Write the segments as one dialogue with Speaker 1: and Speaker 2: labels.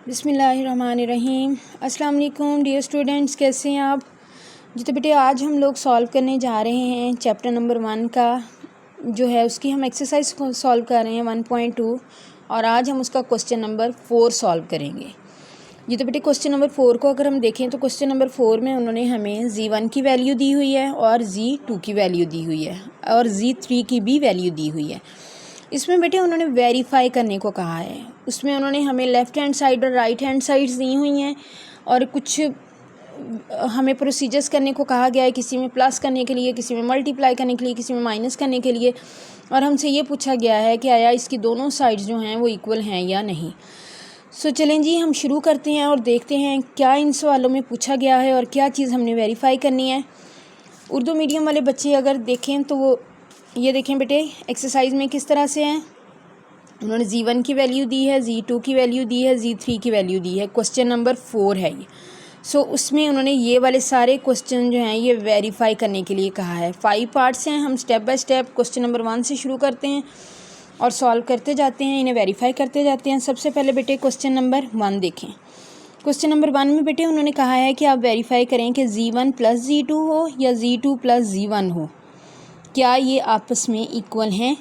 Speaker 1: बिस्मिल्लाहिर्रहमानिर्रहीम। अस्सलाम वालेकुम डियर स्टूडेंट्स, कैसे हैं आप? जी तो बेटे आज हम लोग सॉल्व करने जा रहे हैं चैप्टर नंबर 1 का जो है उसकी हम एक्सरसाइज को सॉल्व कर रहे हैं 1.2 और आज हम उसका क्वेश्चन नंबर 4 सॉल्व करेंगे। जी तो बेटे क्वेश्चन नंबर 4 को अगर हम देखें तो क्वेश्चन नंबर 4 में उन्होंने हमें Z1 की वैल्यू दी हुई है और Z2 की वैल्यू दी हुई है और Z3 की भी वैल्यू दी हुई है। इसमें बेटे उन्होंने वेरीफाई करने को कहा है। उसमें उन्होंने हमें लेफ़्ट हैंड साइड और राइट हैंड साइड्स दी हुई हैं और कुछ हमें प्रोसीजर्स करने को कहा गया है, किसी में प्लस करने के लिए, किसी में मल्टीप्लाई करने के लिए, किसी में माइनस करने के लिए, और हमसे ये पूछा गया है कि आया इसकी दोनों साइड्स जो हैं वो इक्वल हैं या नहीं। सो चलें जी हम शुरू करते हैं और देखते हैं क्या इन सवालों में पूछा गया है और क्या चीज़ हमने वेरीफाई करनी है। उर्दू मीडियम वाले बच्चे अगर देखें तो वो ये देखें बेटे एक्सरसाइज में किस तरह से हैं। उन्होंने Z1 की वैल्यू दी है, Z2 की वैल्यू दी है, Z3 की वैल्यू दी है। क्वेश्चन नंबर 4 है ये। सो उसमें उन्होंने ये वाले सारे क्वेश्चन जो हैं ये वेरीफाई करने के लिए कहा है। 5 पार्ट्स हैं, हम step by step question number 1 से शुरू करते हैं और सॉल्व करते जाते हैं, इन्हें वेरीफाई करते जाते हैं। सबसे पहले बेटे क्वेश्चन नंबर 1 देखें। क्वेश्चन नंबर 1 में बेटे उन्होंने कहा है कि आप वेरीफाई करें कि Z1 प्लस Z2 हो या Z2 प्लस Z1 हो, क्या ये आपस में इक्वल हैं।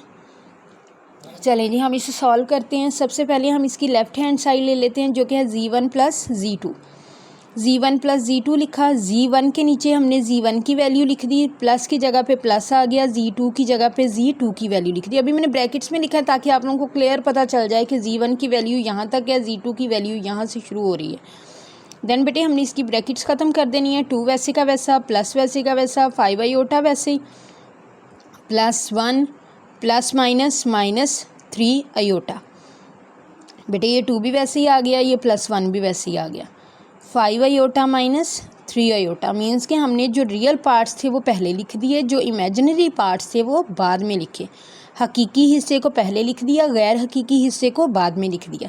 Speaker 1: चलें जी हम इसे सॉल्व करते हैं। सबसे पहले हम इसकी लेफ़्ट हैंड साइड ले लेते हैं जो कि है Z1 plus Z2। Z1 plus Z2 लिखा, Z1 के नीचे हमने Z1 की वैल्यू लिख दी, प्लस की जगह पे प्लस आ गया, Z2 की जगह पे Z2 की वैल्यू लिख दी। अभी मैंने ब्रैकेट्स में लिखा है ताकि आप लोगों को क्लियर पता चल जाए कि Z1 की वैल्यू यहाँ तक है, Z2 की वैल्यू यहाँ से शुरू हो रही है। देन बेटे हमने इसकी ब्रैकेट्स ख़त्म कर देनी है। 2 वैसे का वैसा, प्लस वैसे का वैसा, 5 आयोटा वैसे ही, +1 प्लस माइनस -3 आयोटा। बेटे ये 2 भी वैसे ही आ गया, ये +1 भी वैसे ही आ गया। 5 आयोटा -3 आयोटा मीन्स कि हमने जो रियल पार्ट्स थे वो पहले लिख दिए, जो इमेजिनरी पार्ट्स थे वो बाद में लिखे। हकीकी हिस्से को पहले लिख दिया, गैर हकीकी हिस्से को बाद में लिख दिया।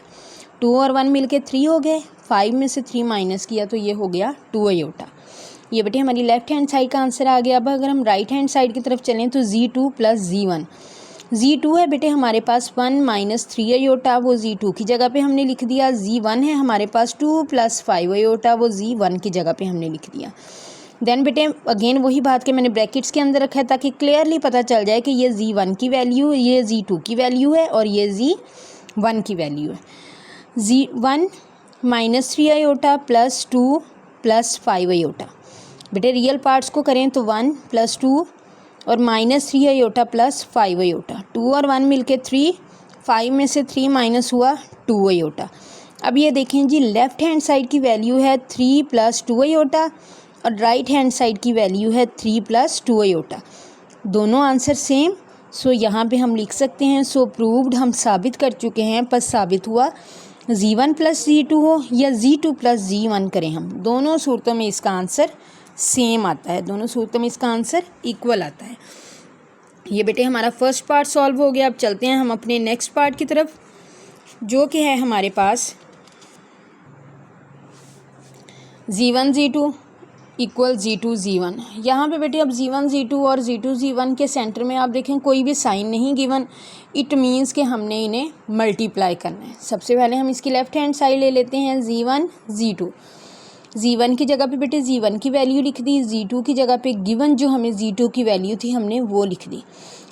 Speaker 1: 2 और 1 मिल के 3 हो गए, 5 में से 3 माइनस किया तो ये हो गया 2 आयोटा। ये बेटे हमारी लेफ्ट हैंड साइड का आंसर आ गया। अब अगर हम राइट हैंड साइड की तरफ चलें तो Z2 प्लस Z1। Z2 है बेटे हमारे पास 1 माइनस 3 आयोटा, वो Z2 की जगह पे हमने लिख दिया। Z1 है हमारे पास 2 प्लस 5 आयोटा, वो Z1 की जगह पे हमने लिख दिया। देन बेटे अगेन वही बात कि मैंने ब्रैकेट्स के अंदर रखा है ताकि क्लियरली पता चल जाए कि ये Z1 की वैल्यू, ये Z2 की वैल्यू है और ये Z1 की वैल्यू है। Z1 -3 iota plus 2 plus 5 iota. बेटे रियल पार्ट्स को करें तो 1 प्लस 2 और -3 आयोटा प्लस 5 आयोटा। 2 और 1 मिलके 3, 5 में से 3 माइनस हुआ 2 आयोटा। अब ये देखें जी लेफ़्ट हैंड साइड की वैल्यू है 3 प्लस 2 आयोटा और राइट हैंड साइड की वैल्यू है 3 प्लस 2 आयोटा। दोनों आंसर सेम, सो यहाँ पे हम लिख सकते हैं सो प्रूव्ड, हम साबित कर चुके हैं। पर साबित हुआ Z1 प्लस Z2 हो या Z2 प्लस Z1 करें हम, दोनों सूरतों में इसका आंसर सेम आता है, दोनों सूरतों में इसका आंसर इक्वल आता है। ये बेटे हमारा फर्स्ट पार्ट सॉल्व हो गया। अब चलते हैं हम अपने नेक्स्ट पार्ट की तरफ जो कि है हमारे पास Z1 Z2 equal Z2 Z1। यहाँ पे बेटे अब Z1 Z2 और Z2 Z1 के सेंटर में आप देखें कोई भी साइन नहीं गिवन, इट मीन्स कि हमने इन्हें मल्टीप्लाई करना है। सबसे पहले हम इसकी लेफ़्ट हैंड साइड ले लेते हैं Z1 Z2। Z1 की जगह पे बेटे Z1 की वैल्यू लिख दी, Z2 की जगह पे गिवन जो हमें Z2 की वैल्यू थी हमने वो लिख दी।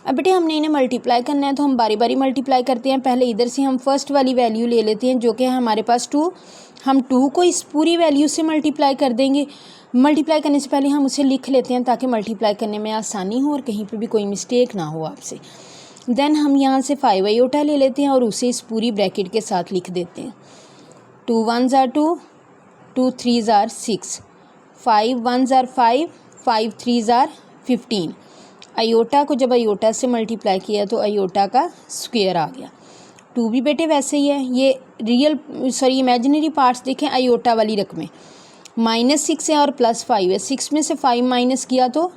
Speaker 1: अब बेटे हमने इन्हें मल्टीप्लाई करना है तो हम बारी बारी मल्टीप्लाई करते हैं। पहले इधर से हम फर्स्ट वाली वैल्यू ले लेते हैं जो कि है हमारे पास 2। हम 2 को इस पूरी वैल्यू से मल्टीप्लाई कर देंगे। मल्टीप्लाई करने से पहले हम उसे लिख लेते हैं ताकि मल्टीप्लाई करने में आसानी हो और कहीं पर भी कोई मिस्टेक ना हो आपसे। देन हम यहाँ से 5 आयोटा ले लेते हैं और उसे इस पूरी ब्रैकेट के साथ लिख देते हैं। 2 1s are 2, 2 3s are 6, 5 1s are 5, 5 3s are 15। Iota को जब आयोटा से मल्टीप्लाई किया तो आयोटा का स्क्वायर आ गया। 2 भी बेटे वैसे ही है, ये इमेजिनरी पार्ट्स देखें आयोटा वाली रकमें। -6 है और +5 है, 6 में से 5 माइनस किया तो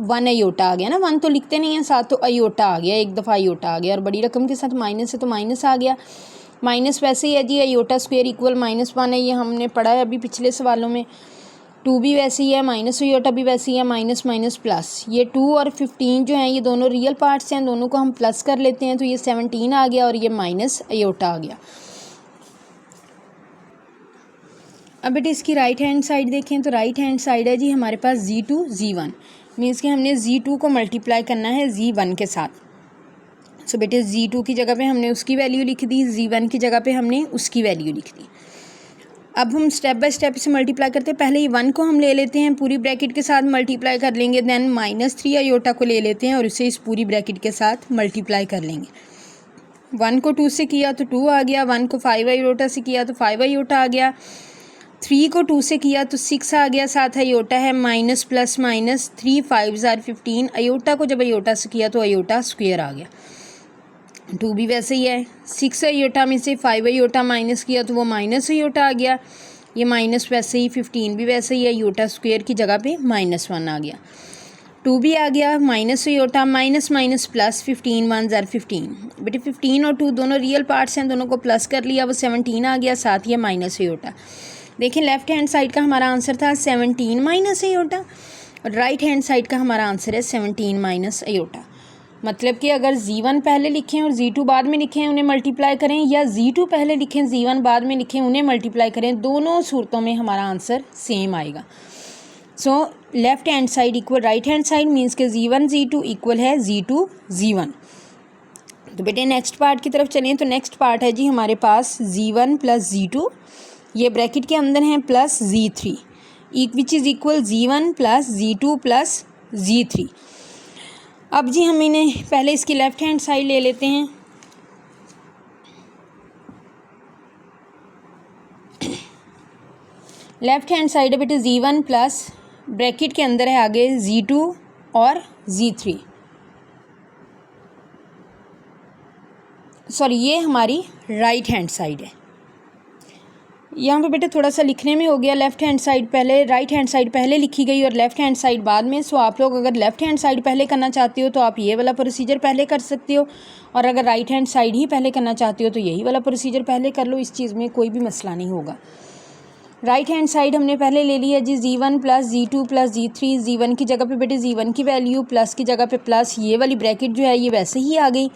Speaker 1: 1 आयोटा आ गया ना, 1 तो लिखते नहीं हैं साथ, तो आयोटा आ गया, एक दफ़ा आयोटा आ गया और बड़ी रकम के साथ माइनस है तो माइनस आ गया। माइनस वैसे ही है जी, आयोटा स्क्वायर इक्वल -1 है, ये हमने पढ़ा है अभी पिछले सवालों में। 2 भी वैसे ही है, माइनस आयोटा भी वैसे ही है, माइनस माइनस प्लस। ये 2 और 15 जो हैं ये दोनों रियल पार्ट्स हैं, दोनों को हम प्लस कर लेते हैं तो ये 17 आ गया और ये माइनस आयोटा आ गया। अब बेटे इसकी राइट हैंड साइड देखें तो राइट हैंड साइड है जी हमारे पास Z2 Z1, मीन्स कि हमने Z2 को मल्टीप्लाई करना है Z1 के साथ। सो बेटे Z2 की जगह पे हमने उसकी वैल्यू लिख दी, Z1 की जगह पे हमने उसकी वैल्यू लिख दी। अब हम स्टेप बाय स्टेप इसे मल्टीप्लाई करते हैं। पहले ये 1 को हम ले लेते हैं, पूरी ब्रैकेट के साथ मल्टीप्लाई कर लेंगे, देन -3 आयोटा को ले लेते हैं और उसे इस पूरी ब्रैकेट के साथ मल्टीप्लाई कर लेंगे। 1 को 2 से किया तो 2 आ गया, 1 को 5 आयोटा से किया तो 5 आयोटा आ गया, 3 को 2 से किया तो 6 आ गया, साथ आयोटा है minus plus minus, 3 5 or 15, iota को जब आयोटा से किया तो आयोटा स्क्वायर आ गया। 2 भी वैसे ही है, 6 आयोटा में से 5 आयोटा माइनस किया तो वो माइनस आयोटा आ गया, ये माइनस वैसे ही, 15 भी वैसे ही है, आयोटा स्क्वायर की जगह पे -1 आ गया। 2 भी आ गया, minus iota, minus minus plus, 15 1 ज़ार 15, बेटे 15 और 2 दोनों रियल पार्ट्स हैं, दोनों को प्लस कर लिया, वो 17 आ गया, साथ ही माइनस आयोटा। देखें लेफ्ट हैंड साइड का हमारा आंसर था 17 माइनस आयोटा और राइट हैंड साइड का हमारा आंसर है 17 माइनस आयोटा। मतलब कि अगर Z1 पहले लिखें और Z2 बाद में लिखें उन्हें मल्टीप्लाई करें, या Z2 पहले लिखें Z1 बाद में लिखें उन्हें मल्टीप्लाई करें, दोनों सूरतों में हमारा आंसर सेम आएगा। So left hand side equal right hand side, means के Z1 Z2 इक्वल है Z2 Z1। तो बेटे नेक्स्ट पार्ट की तरफ चलें। तो नेक्स्ट पार्ट है जी हमारे पास Z1 प्लस Z2, ये ब्रैकेट के अंदर हैं, plus Z3 which is equal Z1 plus Z2 plus Z3। अब जी हम इन्हें पहले इसकी लेफ़्ट हैंड साइड ले लेते हैं। लेफ़्ट हैंड साइड है बेटे Z1 प्लस ब्रैकेट के अंदर है आगे Z2 और Z3, सॉरी ये हमारी राइट हैंड साइड है। यहाँ पे बेटे थोड़ा सा लिखने में हो गया, लेफ़्ट हैंड साइड पहले, राइट हैंड साइड पहले लिखी गई और लेफ़्ट हैंड साइड बाद में। सो आप लोग अगर लेफ़्ट हैंड साइड पहले करना चाहते हो तो आप ये वाला प्रोसीजर पहले कर सकते हो, और अगर राइट हैंड साइड ही पहले करना चाहते हो तो यही वाला प्रोसीजर पहले कर लो, इस चीज़ में कोई भी मसला नहीं होगा। राइट हैंड साइड हमने पहले ले लिया जी Z1 plus Z2 plus Z3, Z1 की जगह पे बेटे Z1 की वैल्यू, प्लस की जगह पे प्लस, ये वाली ब्रैकेट जो है ये वैसे ही आ गई।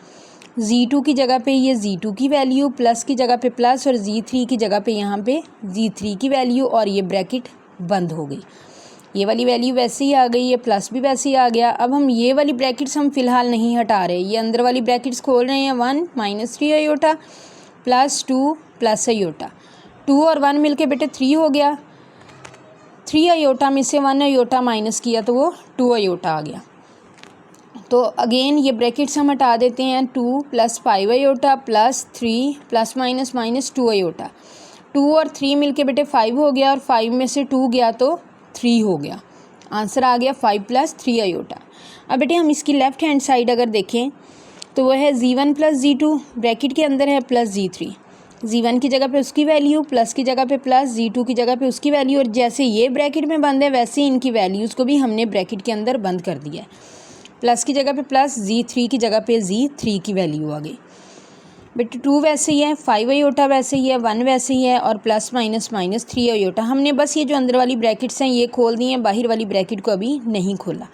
Speaker 1: Z2 की जगह पे ये Z2 की वैल्यू, प्लस की जगह पे प्लस, और Z3 की जगह पे यहाँ पे Z3 की वैल्यू, और ये ब्रैकेट बंद हो गई। ये वाली वैल्यू वैसे ही आ गई, ये प्लस भी वैसे ही आ गया। अब हम ये वाली ब्रैकेट्स हम फ़िलहाल नहीं हटा रहे, ये अंदर वाली ब्रैकेट्स खोल रहे हैं। 1 -3 आयोटा प्लस 2 प्लस आयोटा, 2 और 1 मिल के बेटे 3 हो गया, 3 आयोटा में से 1 आयोटा माइनस किया तो वो 2 आयोटा आ गया। तो अगेन ये ब्रैकेट्स हम हटा देते हैं, 2 plus 5 iota plus 3 plus minus minus 2 iota, 2 और 3 मिलके बेटे 5 हो गया, और 5 में से 2 गया तो 3 हो गया, आंसर आ गया 5 प्लस 3 आयोटा। अब बेटे हम इसकी लेफ़्ट हैंड साइड अगर देखें तो वह है Z1 प्लस Z2, ब्रैकेट के अंदर है प्लस Z3, Z1 की जगह पे उसकी वैल्यू, प्लस की जगह पे प्लस, Z2 की जगह पे उसकी वैल्यू, और जैसे ये ब्रैकेट में बंद है वैसे ही इनकी वैल्यूज़ को भी हमने ब्रैकेट के अंदर बंद कर दिया है। प्लस की जगह पे प्लस, Z3 की जगह पे Z3 की वैल्यू आ गई। बेटे 2 वैसे ही है, 5 आयोटा वैसे ही है, 1 वैसे ही है, और प्लस माइनस माइनस 3 आयोटा। हमने बस ये जो अंदर वाली ब्रैकेट्स हैं ये खोल दी हैं, बाहर वाली ब्रैकेट को अभी नहीं खोला।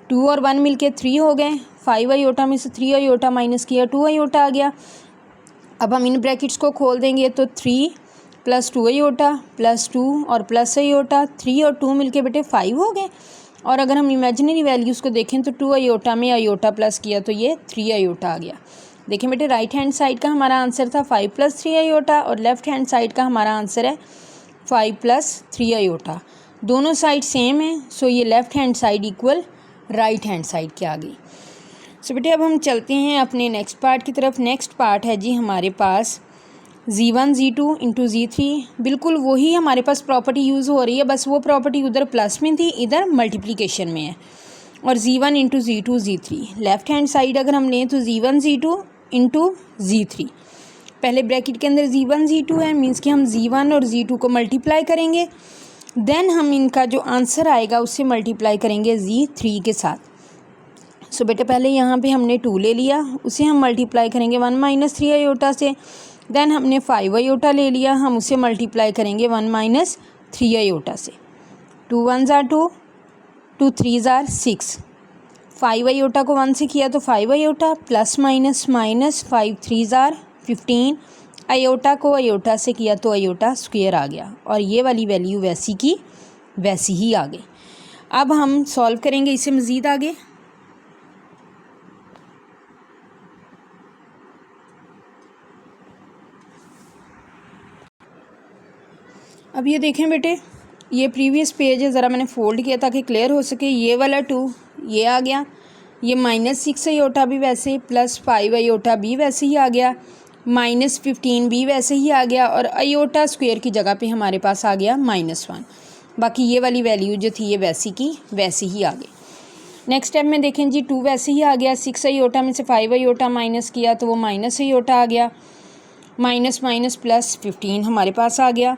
Speaker 1: 2 और 1 मिलके 3 हो गए, 5 आयोटा में से 3 आयोटा माइनस किया 2 आयोटा आ गया। अब हम इन ब्रैकेट्स को खोल देंगे तो 3 प्लस 2 आयोटा प्लस 2 और प्लस आयोटा, 3 और 2 मिलके बेटे 5 हो गए। और अगर हम इमेजिनरी वैल्यूज़ को देखें तो 2 आयोटा में आयोटा प्लस किया तो ये 3 आयोटा आ गया। देखें बेटे राइट हैंड साइड का हमारा आंसर था 5 प्लस 3 आयोटा, और लेफ़्ट हैंड साइड का हमारा आंसर है 5 प्लस 3 आयोटा। दोनों साइड सेम है, सो ये left hand side equal right hand side के आ गई। सो बेटे अब हम चलते हैं अपने नेक्स्ट पार्ट की तरफ। नेक्स्ट पार्ट है जी हमारे पास Z1 Z2 इंटू Z3, बिल्कुल वही हमारे पास प्रॉपर्टी यूज़ हो रही है, बस वो प्रॉपर्टी उधर प्लस में थी, इधर मल्टीप्लिकेशन में है। और Z1 into Z2 Z3, left hand side अगर हम लें तो Z1 Z2 इंटू Z3, पहले ब्रैकेट के अंदर Z1 Z2 है, मीन्स कि हम Z1 और Z2 को मल्टीप्लाई करेंगे, देन हम इनका जो आंसर आएगा उससे मल्टीप्लाई करेंगे Z3 के साथ। सो बेटे पहले यहाँ पे हमने 2 ले लिया, उसे हम मल्टीप्लाई करेंगे 1 माइनस 3 आयोटा से, देन हमने 5 आयोटा ले लिया, हम उसे मल्टीप्लाई करेंगे 1 माइनस 3 आयोटा से। 2 1 ज़ार 2, 2 3 ज़ार 6, 5 आयोटा को 1 से किया तो 5 आयोटा, प्लस माइनस माइनस 5 3 ज़ार 15, आयोटा को आयोटा से किया तो आयोटा स्क्वायर आ गया और ये वाली वैल्यू वैसी की वैसी ही आ गई। अब हम सॉल्व करेंगे इसे मज़ीद आगे। अब ये देखें बेटे, ये प्रीवियस पेज है, ज़रा मैंने फ़ोल्ड किया ताकि क्लियर हो सके। ये वाला 2 ये आ गया, ये -6 आयोटा भी वैसे, +5 आयोटा भी वैसे ही आ गया, -15 भी वैसे ही आ गया और आयोटा स्क्वायर की जगह पे हमारे पास आ गया -1। बाकी ये वाली वैल्यू जो थी ये वैसी की वैसी ही आ गई। नेक्स्ट स्टेप में देखें जी, 2 वैसे ही आ गया, 6 आयोटा में से 5 आयोटा माइनस किया तो वो माइनस आयोटा आ गया, माइनस माइनस प्लस 15 हमारे पास आ गया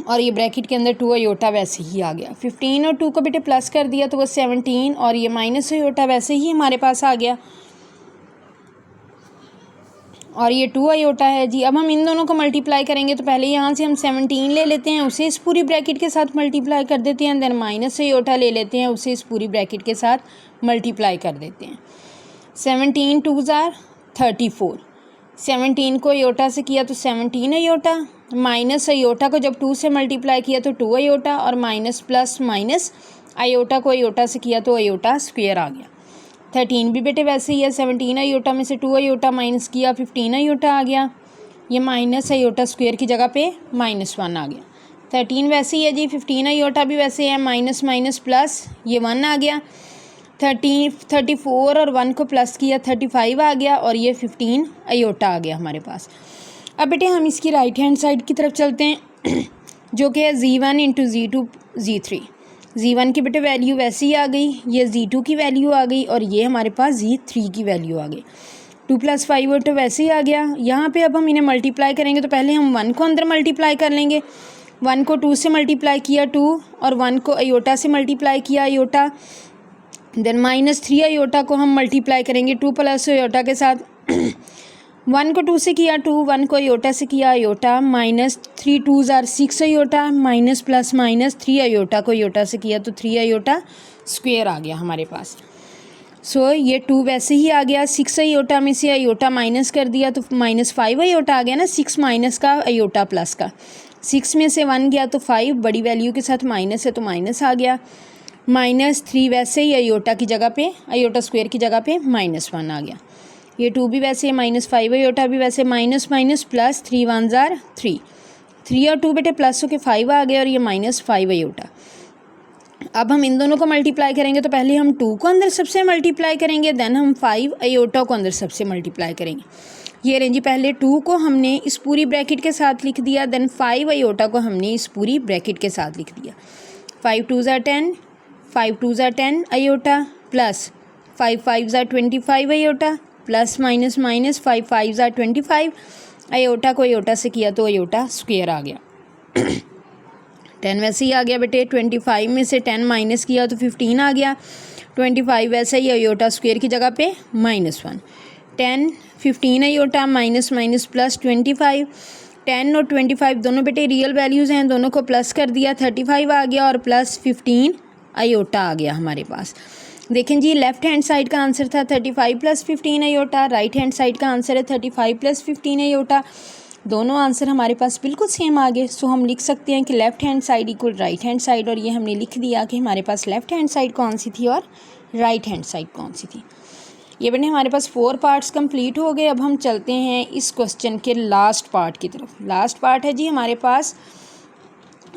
Speaker 1: और ये ब्रैकेट के अंदर 2 आयोटा वैसे ही आ गया। 15 और 2 को बेटे प्लस कर दिया तो वो 17 और ये माइनस आयोटा वैसे ही हमारे पास आ गया और ये 2 आयोटा है जी। अब हम इन दोनों को मल्टीप्लाई करेंगे तो पहले यहाँ से हम 17 ले लेते हैं, उसे इस पूरी ब्रैकेट के साथ मल्टीप्लाई कर देते हैं, देन माइनस आयोटा ले लेते हैं, उसे इस पूरी ब्रैकेट के साथ मल्टीप्लाई कर देते हैं। 17 2s are 34, 17 को आयोटा से किया तो 17 आयोटा, माइनस आयोटा को जब 2 से मल्टीप्लाई किया तो 2 आयोटा और माइनस प्लस माइनस आयोटा को आयोटा से किया तो आयोटा स्क्वायर आ गया। 13 भी बेटे वैसे ही है, 17 आयोटा में से 2 आयोटा माइनस किया 15 आयोटा आ गया, ये माइनस आयोटा स्क्वायर की जगह पे -1 आ गया। 13 वैसे ही है जी, 15 आयोटा भी वैसे है, माइनस माइनस प्लस ये 1 आ गया, 34 और 1 को प्लस किया 35 आ गया और ये 15 आयोटा आ गया हमारे पास। अब बेटे हम इसकी राइट हैंड साइड की तरफ चलते हैं जो कि है Z1 into Z2 Z3। Z1 की बेटे वैल्यू वैसे ही आ गई, ये Z2 की वैल्यू आ गई और ये हमारे पास Z3 की वैल्यू आ गई। 2 + 5 तो वैसे ही आ गया। यहाँ पे अब हम इन्हें मल्टीप्लाई करेंगे तो पहले हम 1 को अंदर मल्टीप्लाई कर लेंगे, 1 को 2 से मल्टीप्लाई किया 2 और 1 को आयोटा से मल्टीप्लाई किया आयोटा, देन -3 आयोटा को हम मल्टीप्लाई करेंगे 2 + आयोटा के साथ। 1 को 2 से किया 2, 1 को आयोटा से किया iota, -3 2s are 6 iota, minus plus minus 3 iota को आयोटा से किया तो 3 आयोटा स्क्वायर आ गया हमारे पास। सो ये 2 वैसे ही आ गया, 6 आयोटा में से आयोटा माइनस कर दिया तो -5 आयोटा आ गया ना, 6 माइनस का आयोटा प्लस का, 6 में से 1 गया तो 5 बड़ी वैल्यू के साथ माइनस है तो माइनस आ गया, -3 वैसे ही आयोटा की जगह पे, आयोटा स्क्वायर की जगह पे -1 आ गया। ये 2 भी वैसे, -5 आयोटा भी वैसे, minus minus plus 3 1s are 3, 3 और 2 बेटे प्लस होके 5 आ गया और ये -5 आयोटा। अब हम इन दोनों को मल्टीप्लाई करेंगे तो पहले हम 2 को अंदर सबसे मल्टीप्लाई करेंगे, देन हम 5 आयोटा को अंदर सबसे मल्टीप्लाई करेंगे। ये रेंजी पहले 2 को हमने इस पूरी ब्रैकेट के साथ लिख दिया, देन 5 आयोटा को हमने इस पूरी ब्रैकेट के साथ लिख दिया। 5 2s are 10, 5 2s are 10 iota plus 5 5s are 25 iota, plus minus minus 5 5s are 25, iota को आयोटा से किया तो आयोटा स्क्वायर आ गया। 10 वैसे ही आ गया बेटे, 25 में से 10 माइनस किया तो 15 आ गया, 25 वैसे ही आयोटा स्क्वायर की जगह पे -1, 10 15 आयोटा माइनस माइनस प्लस 25, 10 और 25 दोनों बेटे रियल वैल्यूज़ हैं, दोनों को प्लस कर दिया 35 आ गया और प्लस 15 आयोटा आ गया हमारे पास। देखें जी, लेफ्ट हैंड साइड का आंसर था 35 + 15 आयोटा, राइट हैंड साइड का आंसर है 35 + 15 आयोटा। दोनों आंसर हमारे पास बिल्कुल सेम आ गए। सो हम लिख सकते हैं कि left hand side equal right hand side, और ये हमने लिख दिया कि हमारे पास लेफ्ट हैंड साइड कौन सी थी और राइट हैंड साइड कौन सी थी। ये बने हमारे पास 4 पार्ट्स कंप्लीट हो गए। अब हम चलते हैं इस क्वेश्चन के लास्ट पार्ट की तरफ। लास्ट पार्ट है जी हमारे पास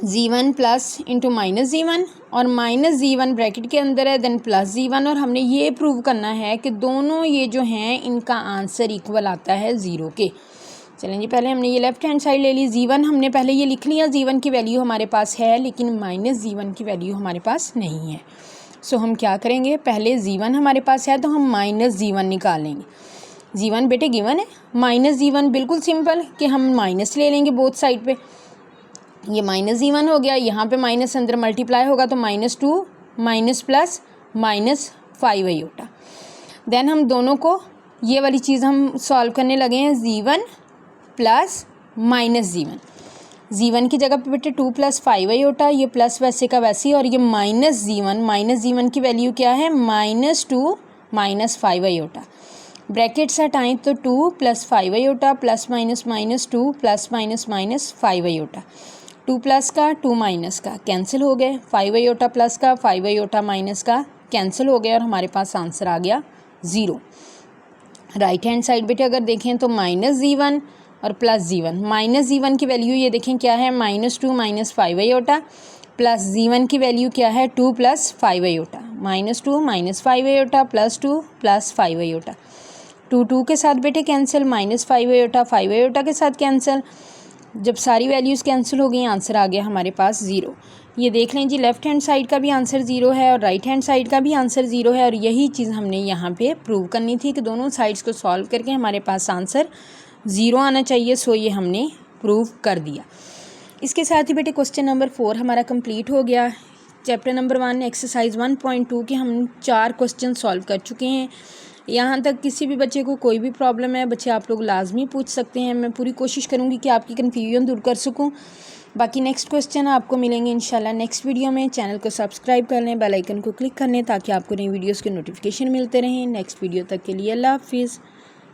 Speaker 1: Z1 प्लस इंटू -Z1 और -Z1 ब्रैकेट के अंदर है, देन +Z1, और हमने ये प्रूव करना है कि दोनों ये जो हैं इनका आंसर इक्वल आता है 0 के। चलें जी, पहले हमने ये लेफ्ट हैंड साइड ले ली, Z1 हमने पहले ये लिख लिया, Z1 की वैल्यू हमारे पास है लेकिन -Z1 की वैल्यू हमारे पास नहीं है। सो हम क्या करेंगे, पहले Z1 हमारे पास है तो हम -Z1 निकालेंगे। Z1 बेटे गिवन है, -Z1 बिल्कुल सिंपल कि हम माइनस ले लेंगे बोथ साइड पे, ये -Z1 हो गया, यहाँ पे माइनस अंदर मल्टीप्लाई होगा तो -2 माइनस प्लस -5 आयोटा। देन हम दोनों को ये वाली चीज़ हम सॉल्व करने लगे हैं, Z1 प्लस -Z1, Z1 की जगह पे बेटे 2 + 5 आयोटा, ये प्लस वैसे का वैसे, और ये -Z1 की वैल्यू क्या है, -2 - 5 आयोटा। ब्रैकेट्स हटाएं तो 2 plus 5 iota plus minus minus 2 plus minus minus 5 iota, 2 plus का 2 माइनस का कैंसिल हो गए, 5 आयोटा प्लस का 5 आयोटा माइनस का कैंसिल हो गया और हमारे पास आंसर आ गया 0। राइट हैंड साइड बेटे अगर देखें तो -g1 और प्लस g1, -g1 की वैल्यू ये देखें क्या है -2 माइनस 5 आयोटा, प्लस g1 की वैल्यू क्या है 2 plus 5 iota, -2 minus 5 iota plus 2 plus 5 iota, 2 के साथ बेटे कैंसिल, -5 आयोटा 5 आयोटा के साथ कैंसिल। जब सारी वैल्यूज़ कैंसिल हो गई आंसर आ गया हमारे पास 0। ये देख लें जी, लेफ़्ट हैंड साइड का भी आंसर 0 है और राइट हैंड साइड का भी आंसर 0 है और यही चीज़ हमने यहाँ पे प्रूव करनी थी कि दोनों साइड्स को सॉल्व करके हमारे पास आंसर 0 आना चाहिए। सो ये हमने प्रूव कर दिया। इसके साथ ही बेटे क्वेश्चन नंबर 4 हमारा कंप्लीट हो गया। चैप्टर नंबर 1 एक्सरसाइज 1.2 के हम 4 क्वेश्चन सॉल्व कर चुके हैं। यहाँ तक किसी भी बच्चे को कोई भी प्रॉब्लम है बच्चे आप लोग लाजमी पूछ सकते हैं। मैं पूरी कोशिश करूँगी कि आपकी कन्फ्यूजन दूर कर सकूँ। बाकी नेक्स्ट क्वेश्चन आपको मिलेंगे इंशाल्लाह नेक्स्ट वीडियो में। चैनल को सब्सक्राइब कर लें, बेल आइकन को क्लिक कर लें ताकि आपको नई वीडियोस के नोटिफिकेशन मिलते रहें। नेक्स्ट वीडियो तक के लिए अल्लाह हाफिज़।